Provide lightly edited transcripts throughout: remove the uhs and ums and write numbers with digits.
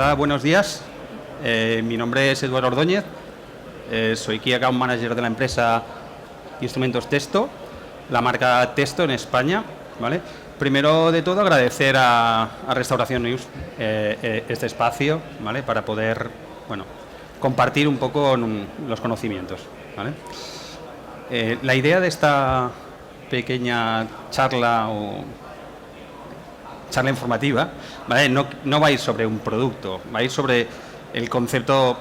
Hola, buenos días. Mi nombre es Eduardo Ordóñez. Soy Key Account Manager de la empresa Instrumentos Testo, la marca Testo en España, ¿vale? Primero de todo, agradecer a Restauración News este espacio, ¿vale? Para poder, bueno, compartir un poco los conocimientos, ¿vale? La idea de esta pequeña charla charla informativa, ¿vale? No va a ir sobre un producto, va a ir sobre el concepto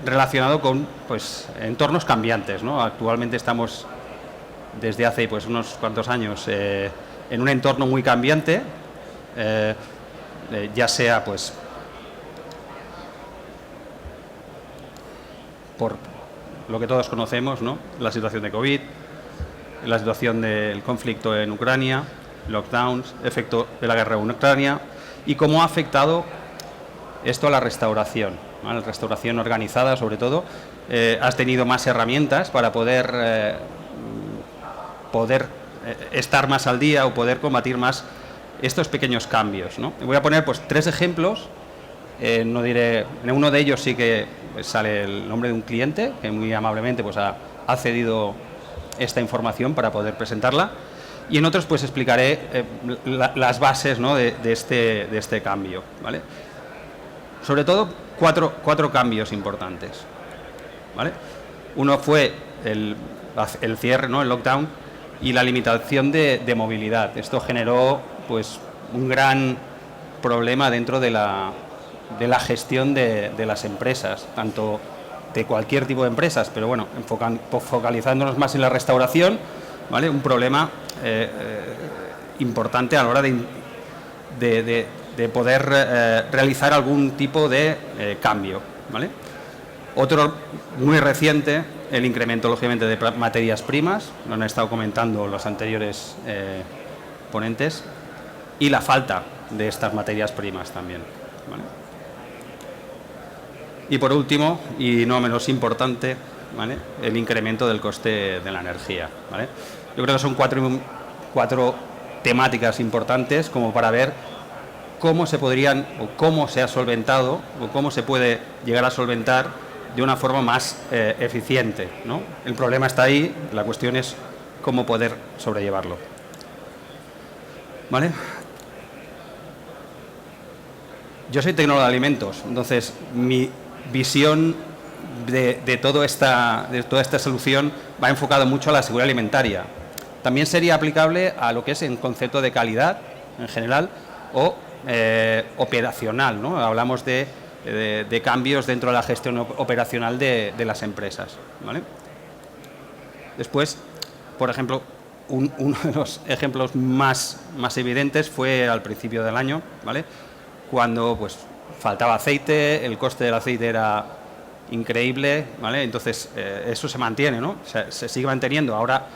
relacionado con, pues, entornos cambiantes, ¿no? Actualmente estamos desde hace, pues, unos cuantos años en un entorno muy cambiante, ya sea, pues, por lo que todos conocemos, ¿no? La situación de COVID, la situación del conflicto en Ucrania, lockdowns, efecto de la guerra en Ucrania y cómo ha afectado esto a la restauración, ¿vale? La restauración organizada, sobre todo. Has tenido más herramientas para poder estar más al día o poder combatir más estos pequeños cambios, ¿no? Voy a poner, pues, 3 ejemplos. No diré, en uno de ellos sí que sale el nombre de un cliente que muy amablemente, pues, ha cedido esta información para poder presentarla, y en otros, pues, explicaré las bases, ¿no? de este cambio, ¿vale? Sobre todo cuatro cambios importantes, ¿vale? Uno fue el cierre, ¿no? El lockdown y la limitación de movilidad. Esto generó, pues, un gran problema dentro de la gestión de las empresas, tanto de cualquier tipo de empresas, pero bueno, focalizándonos más en la restauración, ¿vale? Un problema importante a la hora de poder realizar algún tipo de cambio, ¿vale? Otro muy reciente, el incremento, lógicamente, de materias primas, lo han estado comentando los anteriores ponentes, y la falta de estas materias primas también, ¿vale? Y por último, y no menos importante, ¿vale? El incremento del coste de la energía, ¿vale? Yo creo que son cuatro temáticas importantes como para ver cómo se podrían, o cómo se ha solventado, o cómo se puede llegar a solventar de una forma más eficiente, ¿no? El problema está ahí, la cuestión es cómo poder sobrellevarlo, ¿vale? Yo soy tecnólogo de alimentos, entonces mi visión de toda esta solución va enfocada mucho a la seguridad alimentaria. También sería aplicable a lo que es el concepto de calidad en general o operacional, ¿no? Hablamos de cambios dentro de la gestión operacional de las empresas, ¿vale? Después, por ejemplo, uno de los ejemplos más evidentes fue al principio del año, ¿vale? Cuando, pues, faltaba aceite, el coste del aceite era increíble, ¿vale? Entonces, eso se mantiene, ¿no? Se sigue manteniendo. Ahora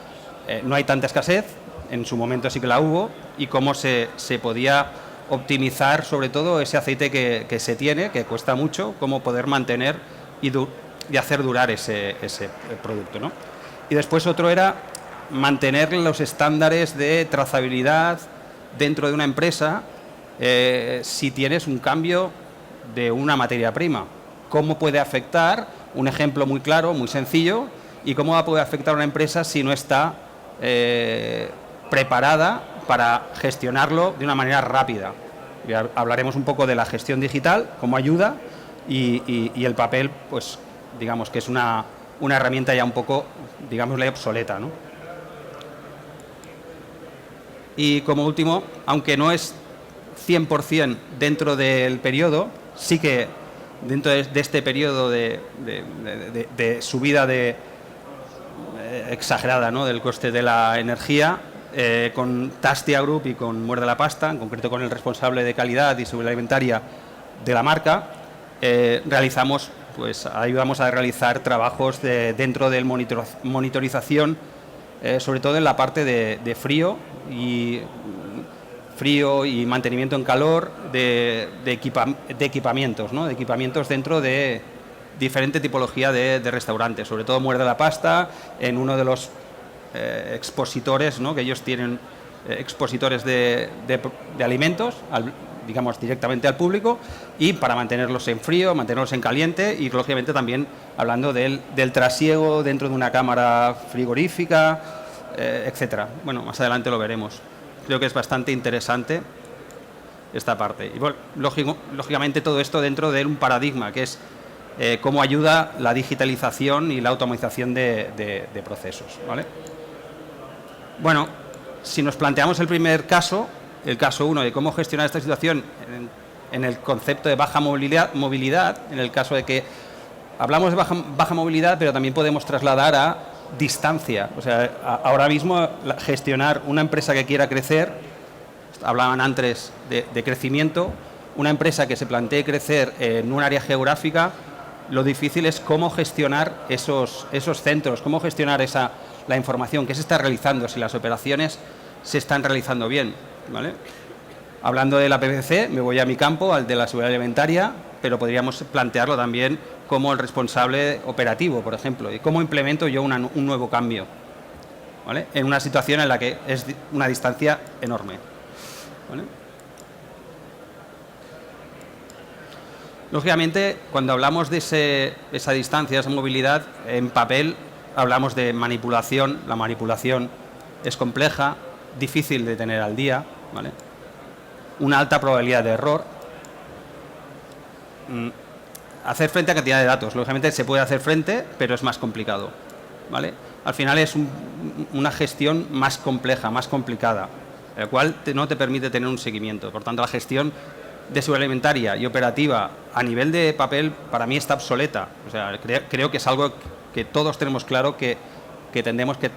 no hay tanta escasez, en su momento sí que la hubo, y cómo se podía optimizar, sobre todo, ese aceite que se tiene, que cuesta mucho, cómo poder mantener y hacer durar ese producto, ¿no? Y después otro era mantener los estándares de trazabilidad dentro de una empresa si tienes un cambio de una materia prima. ¿Cómo puede afectar? Un ejemplo muy claro, muy sencillo, y cómo va a poder afectar a una empresa si no está preparada para gestionarlo de una manera rápida. Ya hablaremos un poco de la gestión digital, cómo ayuda, y el papel, pues, digamos que es una herramienta ya un poco, digámosle, obsoleta, ¿no? Y como último, aunque no es 100% dentro del periodo, sí que dentro de este periodo de subida exagerada, ¿no? Del coste de la energía, con Tastia Group y con Muerde la Pasta, en concreto con el responsable de calidad y seguridad alimentaria de la marca, ayudamos a realizar trabajos dentro del monitorización, sobre todo en la parte de frío y mantenimiento en calor de equipamientos, ¿no? De equipamientos dentro de diferente tipología de restaurantes, sobre todo Muerde la Pasta, en uno de los expositores, ¿no? Que ellos tienen expositores de alimentos, digamos, directamente al público, y para mantenerlos en frío, mantenerlos en caliente, y lógicamente también hablando del trasiego dentro de una cámara frigorífica, etcétera. Bueno, más adelante lo veremos. Creo que es bastante interesante esta parte. Y bueno, lógicamente todo esto dentro de un paradigma que es cómo ayuda la digitalización y la automatización de procesos, ¿vale? Bueno, si nos planteamos el primer caso, el caso 1 de cómo gestionar esta situación en el concepto de baja movilidad, en el caso de que hablamos de baja movilidad, pero también podemos trasladar a distancia. O sea, ahora mismo gestionar una empresa que quiera crecer, hablaban antes de crecimiento, una empresa que se plantee crecer en un área geográfica, lo difícil es cómo gestionar esos centros, cómo gestionar la información, qué se está realizando, si las operaciones se están realizando bien, ¿vale? Hablando de la PPC, me voy a mi campo, al de la seguridad alimentaria, pero podríamos plantearlo también como el responsable operativo, por ejemplo, y cómo implemento yo un nuevo cambio, ¿vale? En una situación en la que es una distancia enorme, ¿vale? Lógicamente, cuando hablamos de esa distancia, esa movilidad, en papel hablamos de manipulación. La manipulación es compleja, difícil de tener al día, ¿vale? Una alta probabilidad de error. Hacer frente a cantidad de datos. Lógicamente se puede hacer frente, pero es más complicado, ¿vale? Al final es una gestión más compleja, más complicada, la cual no te permite tener un seguimiento. Por tanto, la gestión de seguridad alimentaria y operativa a nivel de papel para mí está obsoleta. O sea, creo que es algo que todos tenemos claro que tendemos que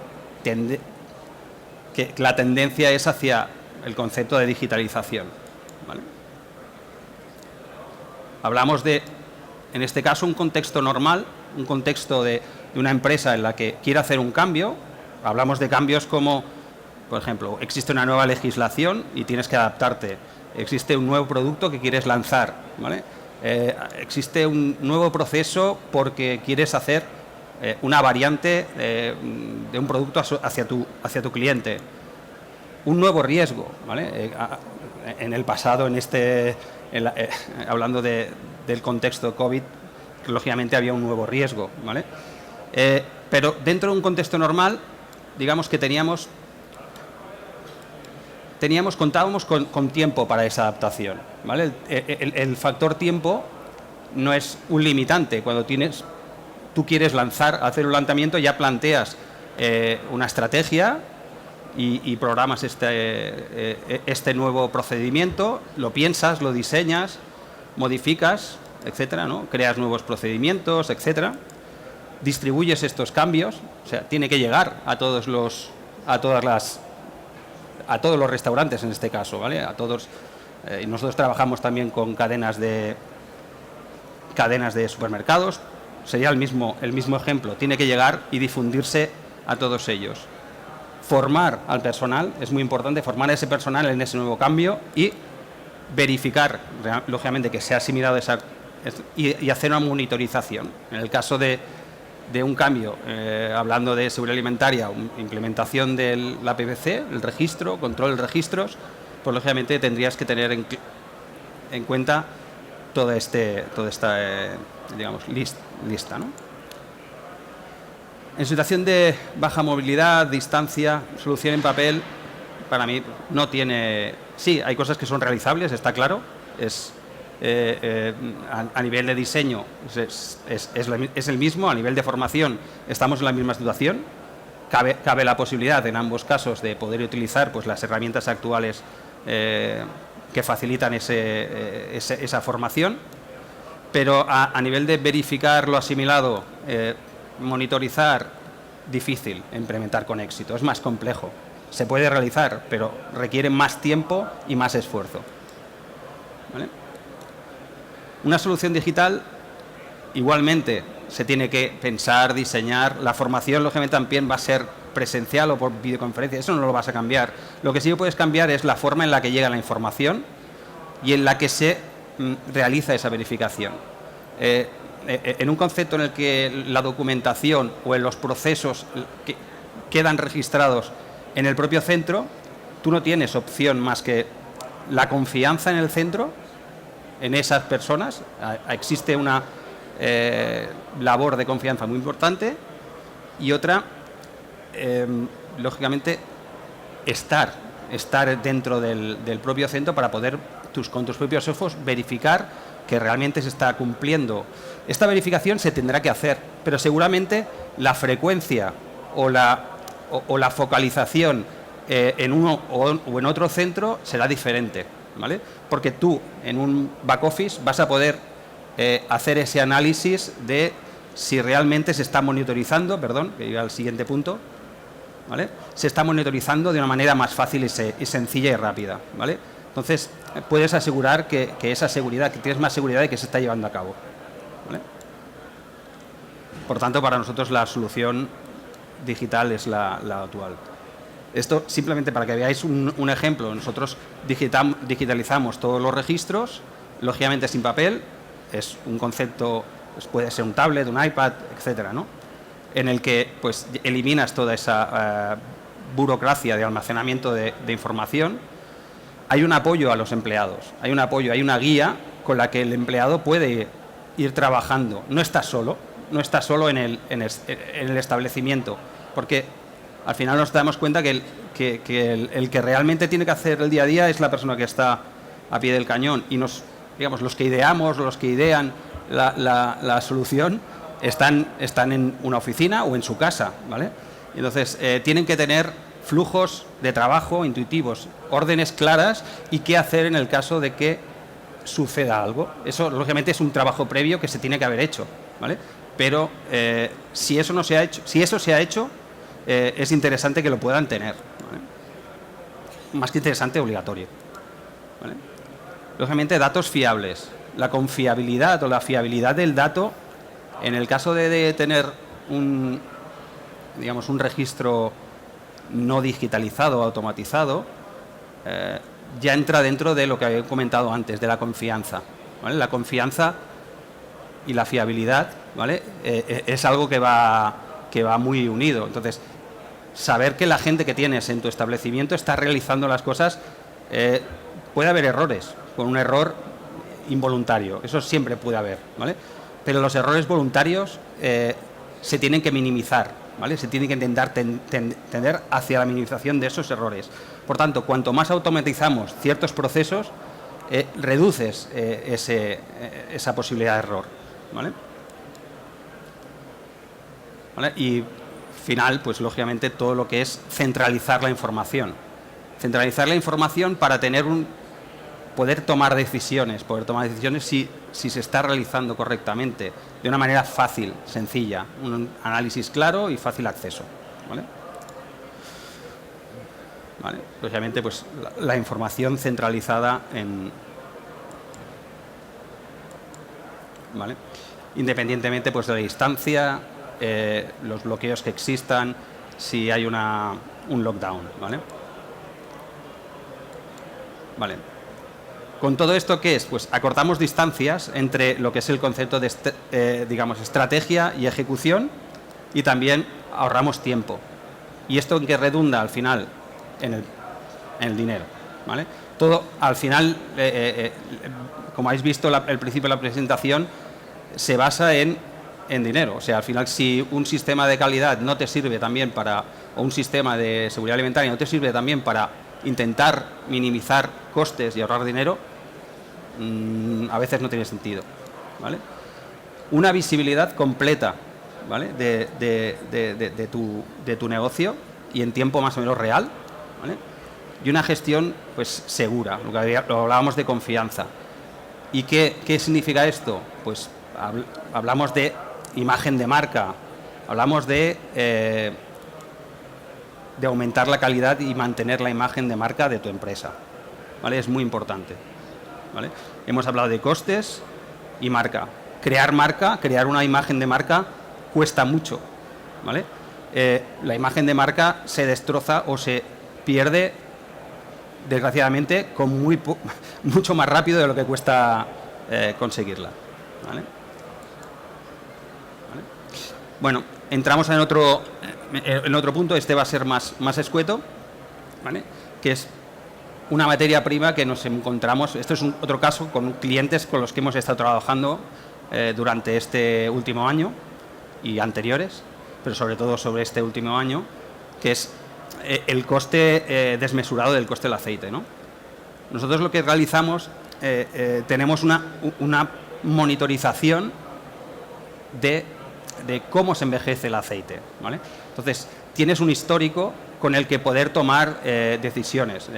la tendencia es hacia el concepto de digitalización, ¿vale? Hablamos de, en este caso, un contexto normal, un contexto de una empresa en la que quiere hacer un cambio. Hablamos de cambios como, por ejemplo, existe una nueva legislación y tienes que adaptarte. Existe un nuevo producto que quieres lanzar, ¿vale? Existe un nuevo proceso porque quieres hacer una variante de un producto hacia tu cliente. Un nuevo riesgo, ¿vale? En el pasado, hablando del contexto COVID, lógicamente había un nuevo riesgo, ¿vale? Pero dentro de un contexto normal, digamos que contábamos con tiempo para esa adaptación, ¿vale? El factor tiempo no es un limitante. Cuando tú quieres hacer un lanzamiento, ya planteas una estrategia y programas este nuevo procedimiento, lo piensas, lo diseñas, modificas, etcétera, ¿no? Creas nuevos procedimientos, etcétera. Distribuyes estos cambios, o sea, tiene que llegar a todos los restaurantes en este caso, ¿vale? A todos. Y nosotros trabajamos también con cadenas de supermercados. Sería el mismo ejemplo. Tiene que llegar y difundirse a todos ellos. Formar al personal, es muy importante formar a ese personal en ese nuevo cambio y verificar, lógicamente, que se ha asimilado y hacer una monitorización. En el caso de un cambio, hablando de seguridad alimentaria, implementación de la PPC, el registro, control de registros, pues lógicamente tendrías que tener en cuenta toda esta digamos, lista, ¿no? En situación de baja movilidad, distancia, solución en papel, para mí no tiene... Sí, hay cosas que son realizables, está claro. A nivel de diseño es el mismo, a nivel de formación estamos en la misma situación. Cabe la posibilidad en ambos casos de poder utilizar pues las herramientas actuales que facilitan esa formación, pero a nivel de verificar lo asimilado, monitorizar, difícil implementar con éxito, es más complejo. Se puede realizar, pero requiere más tiempo y más esfuerzo, ¿vale? Una solución digital, igualmente, se tiene que pensar, diseñar. La formación, lógicamente, también va a ser presencial o por videoconferencia. Eso no lo vas a cambiar. Lo que sí puedes cambiar es la forma en la que llega la información y en la que se realiza esa verificación. En un concepto en el que la documentación o en los procesos que quedan registrados en el propio centro, tú no tienes opción más que la confianza en el centro, en esas personas. Existe una labor de confianza muy importante, y otra, lógicamente, estar dentro del propio centro para poder con tus propios ojos verificar que realmente se está cumpliendo. Esta verificación se tendrá que hacer, pero seguramente la frecuencia o la focalización en uno o en otro centro será diferente, ¿vale? Porque tú en un back office vas a poder hacer ese análisis de si realmente se está monitorizando, perdón, que iba al siguiente punto, ¿vale? Se está monitorizando de una manera más fácil y sencilla y rápida, ¿vale? Entonces, puedes asegurar que esa seguridad, que tienes más seguridad de que se está llevando a cabo, ¿vale? Por tanto, para nosotros la solución digital es la actual. Esto simplemente para que veáis un ejemplo. Nosotros digitalizamos todos los registros, lógicamente sin papel. Es un concepto, pues puede ser un tablet, un iPad, etcétera, ¿no? En el que pues eliminas toda esa burocracia de almacenamiento de información. Hay un apoyo a los empleados, hay una guía con la que el empleado puede ir trabajando. No está solo en el establecimiento, porque al final nos damos cuenta que el que realmente tiene que hacer el día a día es la persona que está a pie del cañón, y digamos, los que idean la solución están en una oficina o en su casa, ¿vale? Entonces, tienen que tener flujos de trabajo intuitivos, órdenes claras y qué hacer en el caso de que suceda algo. Eso, lógicamente, es un trabajo previo que se tiene que haber hecho, ¿vale? Pero si eso se ha hecho, es interesante que lo puedan tener, ¿vale? Más que interesante, obligatorio, ¿vale? Lógicamente, datos fiables. La confiabilidad o la fiabilidad del dato, en el caso de tener un registro no digitalizado o automatizado, ya entra dentro de lo que había comentado antes, de la confianza, ¿vale? La confianza y la fiabilidad, ¿vale? Es algo que va muy unido. Entonces, saber que la gente que tienes en tu establecimiento está realizando las cosas, puede haber errores, con un error involuntario, eso siempre puede haber, ¿vale? Pero los errores voluntarios se tienen que minimizar, ¿vale? Se tiene que intentar tender hacia la minimización de esos errores. Por tanto, cuanto más automatizamos ciertos procesos, reduces esa posibilidad de error, ¿vale? ¿Vale? Y final, pues lógicamente todo lo que es centralizar la información. Centralizar la información para poder tomar decisiones si se está realizando correctamente, de una manera fácil, sencilla, un análisis claro y fácil acceso, ¿vale? ¿Vale? Lógicamente, pues la información centralizada ¿vale? Independientemente pues de la distancia, los bloqueos que existan, si hay un lockdown, ¿vale? Vale. Con todo esto, ¿qué es? Pues acortamos distancias entre lo que es el concepto de estrategia y ejecución, y también ahorramos tiempo. ¿Y esto en qué redunda al final? En el dinero, ¿vale? Todo al final, como habéis visto al principio de la presentación, se basa en dinero. O sea, al final, si un sistema de calidad no te sirve también o un sistema de seguridad alimentaria no te sirve también para intentar minimizar costes y ahorrar dinero, a veces no tiene sentido, ¿vale? Una visibilidad completa, ¿vale? de tu negocio y en tiempo más o menos real, ¿vale? Y una gestión pues segura, lo hablábamos de confianza. ¿Y qué significa esto? Pues hablamos de imagen de marca, hablamos de aumentar la calidad y mantener la imagen de marca de tu empresa, ¿vale? Es muy importante, ¿vale? Hemos hablado de costes y marca. Crear una imagen de marca cuesta mucho, ¿vale? La imagen de marca se destroza o se pierde, desgraciadamente, mucho más rápido de lo que cuesta conseguirla, ¿vale? ¿Vale? Bueno, entramos en otro punto. Este va a ser más escueto, ¿vale? Que es una materia prima que nos encontramos, esto es otro caso con clientes con los que hemos estado trabajando durante este último año y anteriores, pero sobre todo sobre este último año, que es el coste desmesurado del coste del aceite, ¿no? Nosotros lo que realizamos, tenemos una monitorización de cómo se envejece el aceite, ¿vale? Entonces, tienes un histórico con el que poder tomar decisiones,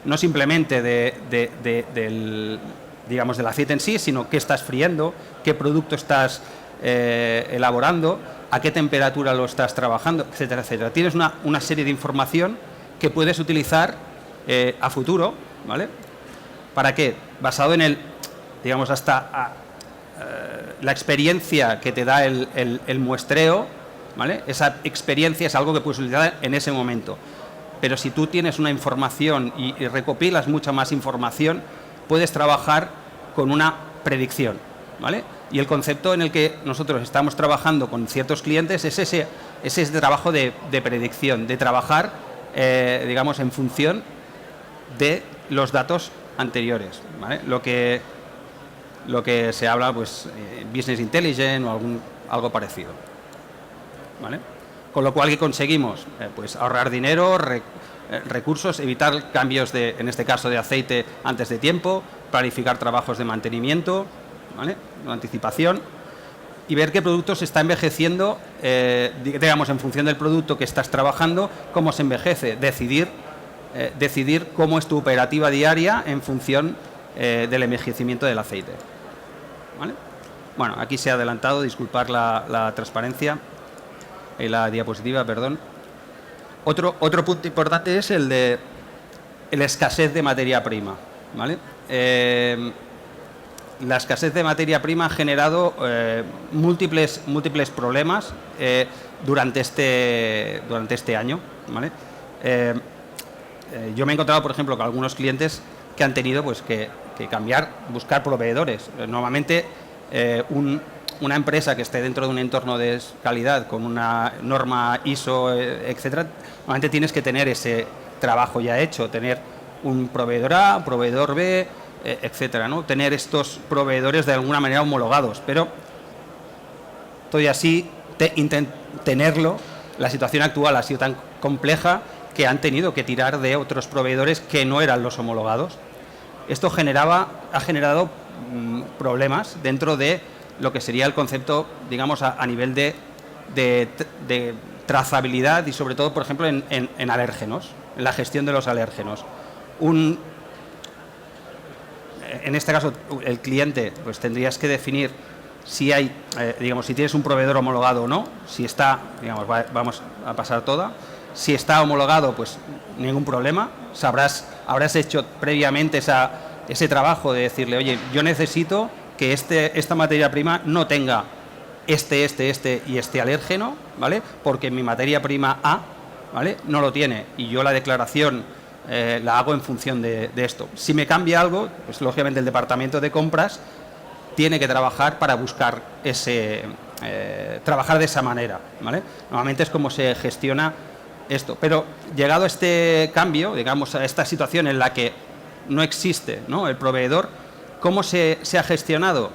no simplemente del aceite en sí, sino qué estás friendo, qué producto estás elaborando, a qué temperatura lo estás trabajando, etcétera, etcétera. Tienes una serie de información que puedes utilizar a futuro, ¿vale? ¿Para qué? Basado en la experiencia que te da el muestreo, ¿vale? Esa experiencia es algo que puedes utilizar en ese momento. Pero si tú tienes una información y recopilas mucha más información, puedes trabajar con una predicción, ¿vale? Y el concepto en el que nosotros estamos trabajando con ciertos clientes es ese trabajo de predicción, de trabajar, en función de los datos anteriores, ¿vale? Lo que se habla, pues, business intelligence o algo parecido, ¿vale? Con lo cual, ¿qué conseguimos? Pues ahorrar dinero, recursos, evitar cambios en este caso de aceite antes de tiempo, planificar trabajos de mantenimiento, ¿vale? Una anticipación, y ver qué producto se está envejeciendo, en función del producto que estás trabajando, cómo se envejece, decidir cómo es tu operativa diaria en función del envejecimiento del aceite, ¿vale? Bueno, aquí se ha adelantado, disculpar la transparencia y la diapositiva, perdón. Otro punto importante es el de la escasez de materia prima, ¿vale? La escasez de materia prima ha generado múltiples problemas durante este año, ¿vale? Yo me he encontrado, por ejemplo, con algunos clientes que han tenido, pues, que buscar proveedores. Normalmente, una empresa que esté dentro de un entorno de calidad con una norma ISO, etcétera, normalmente tienes que tener ese trabajo ya hecho, tener un proveedor A, un proveedor B, etcétera, ¿no? Tener estos proveedores de alguna manera homologados, pero todavía así tenerlo, la situación actual ha sido tan compleja que han tenido que tirar de otros proveedores que no eran los homologados. Esto ha generado problemas dentro de lo que sería el concepto, digamos, a nivel de trazabilidad y, sobre todo, por ejemplo, en alérgenos, en la gestión de los alérgenos. En este caso, el cliente, pues, tendrías que definir si hay, si tienes un proveedor homologado o no, si está, vamos a pasar toda. Si está homologado, pues ningún problema. Habrás hecho previamente ese trabajo de decirle, oye, yo necesito que esta materia prima no tenga este y este alérgeno, ¿vale? Porque mi materia prima A, ¿vale?, no lo tiene, y yo la declaración la hago en función de esto. Si me cambia algo, pues lógicamente el departamento de compras tiene que trabajar para buscar trabajar de esa manera, ¿vale? Normalmente es como se gestiona esto, pero llegado a este cambio, a esta situación en la que no existe, ¿no?, el proveedor, ¿cómo se ha gestionado?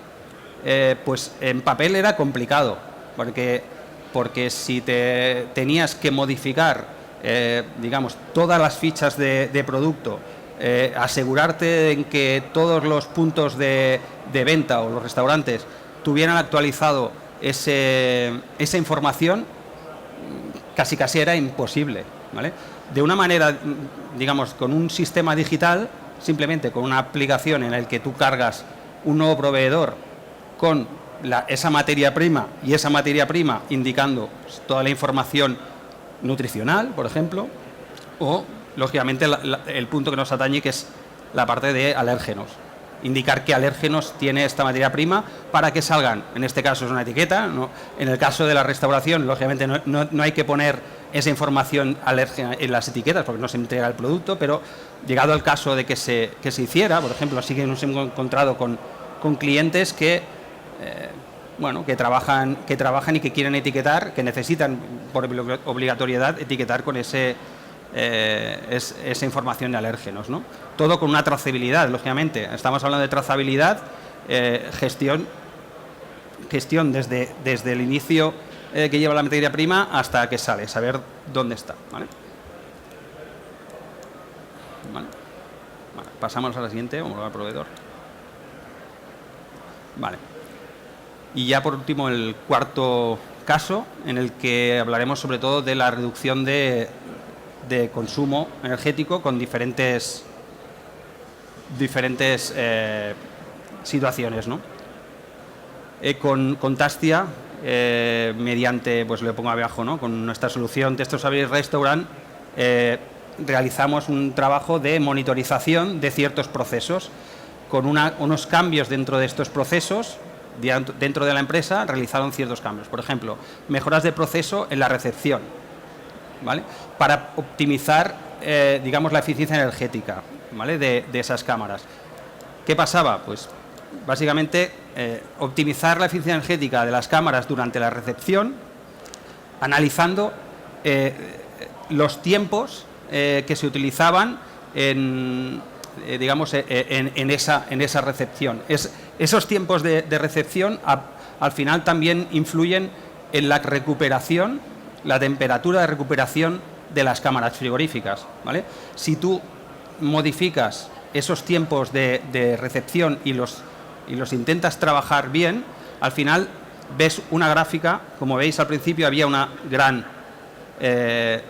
Pues en papel era complicado, porque si tenías que modificar, todas las fichas de producto, asegurarte en que todos los puntos de venta o los restaurantes tuvieran actualizado esa información, casi era imposible, ¿vale? De una manera, con un sistema digital, simplemente con una aplicación en la que tú cargas un nuevo proveedor con esa materia prima, y esa materia prima indicando toda la información nutricional, por ejemplo, o, lógicamente, el punto que nos atañe, que es la parte de alérgenos. Indicar qué alérgenos tiene esta materia prima para que salgan, en este caso es una etiqueta, ¿no? En el caso de la restauración, lógicamente, no hay que poner esa información alérgena en las etiquetas porque no se entrega el producto, pero llegado al caso de que se hiciera, por ejemplo, sí que nos hemos encontrado con clientes que trabajan y que quieren etiquetar, que necesitan por obligatoriedad etiquetar con ese es esa información de alérgenos, ¿no? Todo con una trazabilidad, lógicamente. Estamos hablando de trazabilidad, gestión desde el inicio que lleva la materia prima hasta que sale, saber dónde está, ¿vale? Vale. Vale, pasamos a la siguiente, homologar al proveedor. Vale. Y ya por último el cuarto caso, en el que hablaremos sobre todo de la reducción de consumo energético con diferentes situaciones, ¿no? Con Tastia, mediante, pues le pongo abajo, ¿no? Con nuestra solución Texto Saber Restaurant, realizamos un trabajo de monitorización de ciertos procesos, con unos cambios dentro de estos procesos. Dentro de la empresa realizaron ciertos cambios. Por ejemplo, mejoras de proceso en la recepción, ¿vale? Para optimizar, digamos, la eficiencia energética, ¿vale? de esas cámaras. ¿Qué pasaba? Pues básicamente optimizar la eficiencia energética de las cámaras durante la recepción, analizando los tiempos que se utilizaban en esa recepción. Esos tiempos de recepción al final también influyen en la recuperación, la temperatura de recuperación de las cámaras frigoríficas, ¿vale? Si tú modificas esos tiempos de recepción y los intentas trabajar bien, al final ves una gráfica, como veis al principio había una gran... es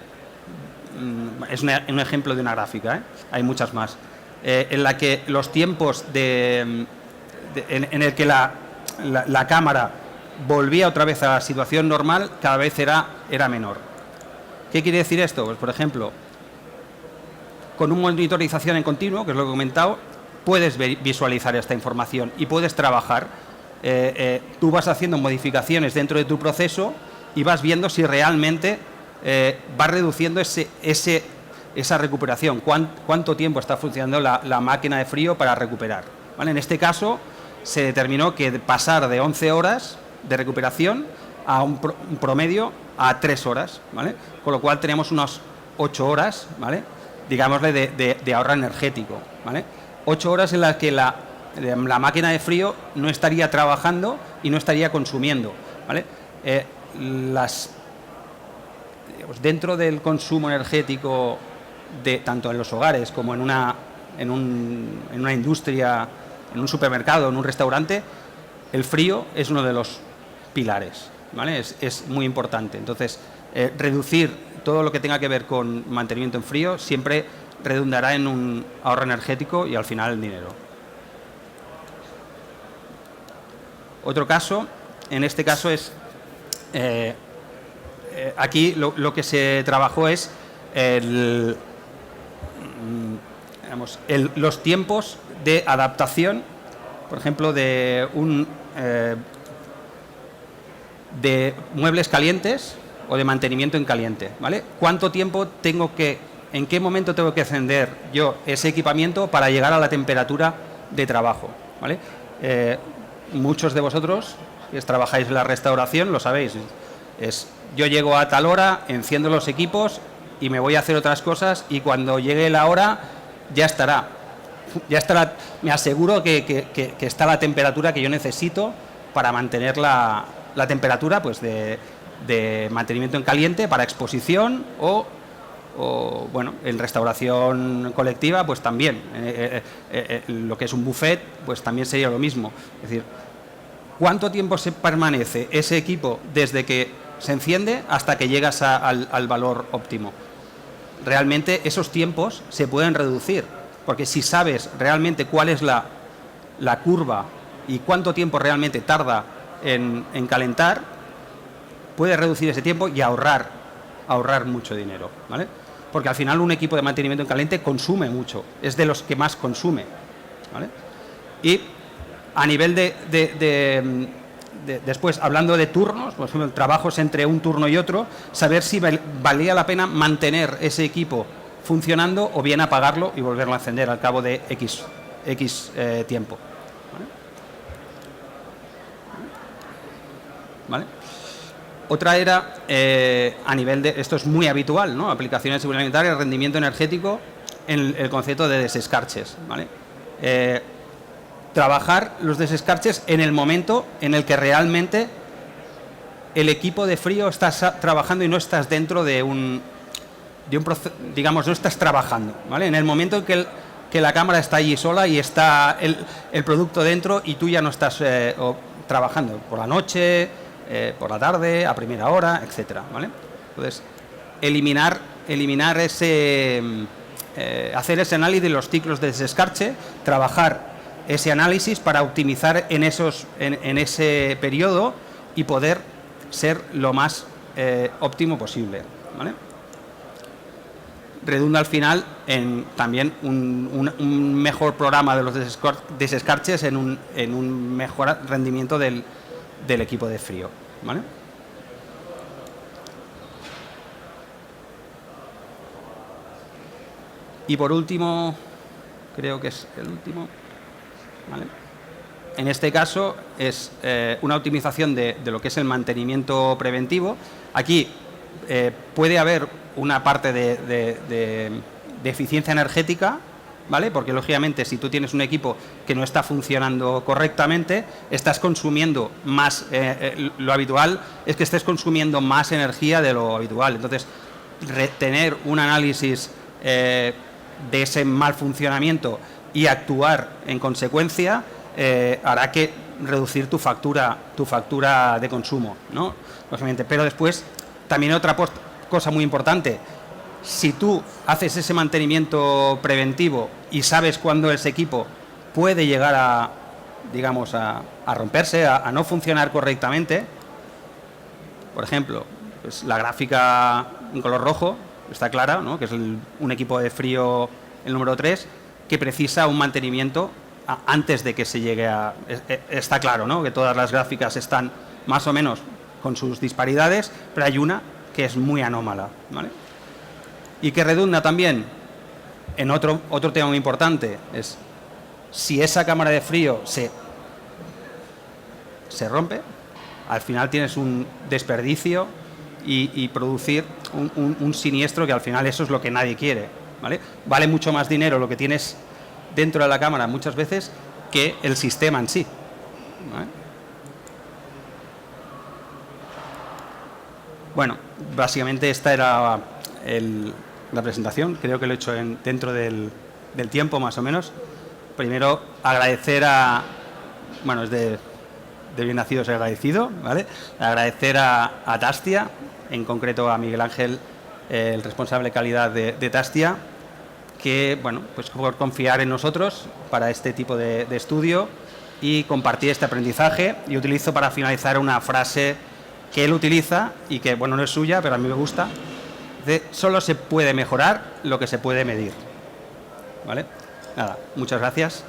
un ejemplo de una gráfica, hay muchas más, en la que los tiempos en el que la cámara volvía otra vez a la situación normal, cada vez era menor. ¿Qué quiere decir esto? Pues, por ejemplo, con una monitorización en continuo, que es lo que he comentado, puedes visualizar esta información y puedes trabajar. Tú vas haciendo modificaciones dentro de tu proceso y vas viendo si realmente va reduciendo esa recuperación, cuánto tiempo está funcionando la máquina de frío para recuperar, ¿vale? En este caso se determinó que pasar de 11 horas de recuperación a un promedio a 3 horas, ¿vale? Con lo cual tenemos unas 8 horas, ¿vale? Digámosle de ahorro energético, ¿vale? 8 horas en las que la máquina de frío no estaría trabajando y no estaría consumiendo, ¿vale? Dentro del consumo energético tanto en los hogares como en una industria, en un supermercado, en un restaurante, el frío es uno de los pilares, ¿vale? Es muy importante. Entonces, reducir todo lo que tenga que ver con mantenimiento en frío siempre redundará en un ahorro energético y al final el dinero. Otro caso, en este caso es... aquí lo que se trabajó es los tiempos de adaptación, por ejemplo, de muebles calientes o de mantenimiento en caliente, ¿vale? ¿Cuánto tiempo en qué momento tengo que encender yo ese equipamiento para llegar a la temperatura de trabajo, ¿vale? Muchos de vosotros que trabajáis en la restauración lo sabéis. Yo llego a tal hora, enciendo los equipos y me voy a hacer otras cosas, y cuando llegue la hora ya estará, me aseguro que está la temperatura que yo necesito para mantener la temperatura, pues de mantenimiento en caliente para exposición o bueno, en restauración colectiva pues también, lo que es un buffet pues también sería lo mismo. Es decir, ¿cuánto tiempo se permanece ese equipo desde que se enciende hasta que llegas al valor óptimo? Realmente esos tiempos se pueden reducir, porque si sabes realmente cuál es la curva y cuánto tiempo realmente tarda en calentar, puedes reducir ese tiempo y ahorrar mucho dinero, ¿vale? Porque al final un equipo de mantenimiento en caliente consume mucho, es de los que más consume, ¿vale? Y a nivel después, hablando de turnos, por ejemplo, trabajos entre un turno y otro, saber si valía la pena mantener ese equipo funcionando o bien apagarlo y volverlo a encender al cabo de X tiempo. ¿Vale? Otra era, a nivel de, esto es muy habitual, ¿no? Aplicaciones de seguridad alimentaria, rendimiento energético en el concepto de desescarches, ¿vale? Trabajar los desescarches en el momento en el que realmente el equipo de frío está trabajando y no estás dentro de un proceso, digamos, no estás trabajando, ¿vale? En el momento en que la cámara está allí sola y está el producto dentro y tú ya no estás trabajando por la noche, por la tarde, a primera hora, etcétera, ¿vale? Entonces, eliminar ese, hacer ese análisis de los ciclos de desescarche, trabajar ese análisis para optimizar en ese periodo y poder ser lo más óptimo posible, ¿vale? Redunda al final en también un mejor programa de los desescarches en un mejor rendimiento del equipo de frío, ¿vale? Y por último, creo que es el último, ¿vale? En este caso es una optimización de lo que es el mantenimiento preventivo. Aquí puede haber una parte de eficiencia energética, ¿vale? Porque lógicamente si tú tienes un equipo que no está funcionando correctamente, estás consumiendo más, lo habitual es que estés consumiendo más energía de lo habitual. Entonces, tener un análisis de ese mal funcionamiento y actuar en consecuencia hará que reducir tu factura de consumo, ¿no? Lógicamente. Pero después, también otra cosa muy importante, si tú haces ese mantenimiento preventivo y sabes cuándo ese equipo puede llegar a, digamos, a romperse, a no funcionar correctamente, por ejemplo, pues la gráfica en color rojo está clara, ¿no? Que es un equipo de frío, el número 3, que precisa un mantenimiento antes de que se llegue a... Está claro, ¿no? Que todas las gráficas están más o menos con sus disparidades, pero hay una que es muy anómala, ¿vale? Y que redunda también en otro tema muy importante, es si esa cámara de frío se rompe, al final tienes un desperdicio y producir un siniestro que al final eso es lo que nadie quiere, ¿vale? Vale mucho más dinero lo que tienes dentro de la cámara muchas veces que el sistema en sí, ¿vale? Bueno, básicamente esta era la presentación. Creo que lo he hecho dentro del tiempo más o menos. Primero agradecer bueno, es de bien nacido ser agradecido, ¿vale? Agradecer a Tastia, en concreto a Miguel Ángel, el responsable de calidad de Tastia, que, bueno, pues por confiar en nosotros para este tipo de estudio y compartir este aprendizaje. Y utilizo para finalizar una frase que él utiliza y que, bueno, no es suya, pero a mí me gusta. Solo se puede mejorar lo que se puede medir, ¿vale? Nada, muchas gracias.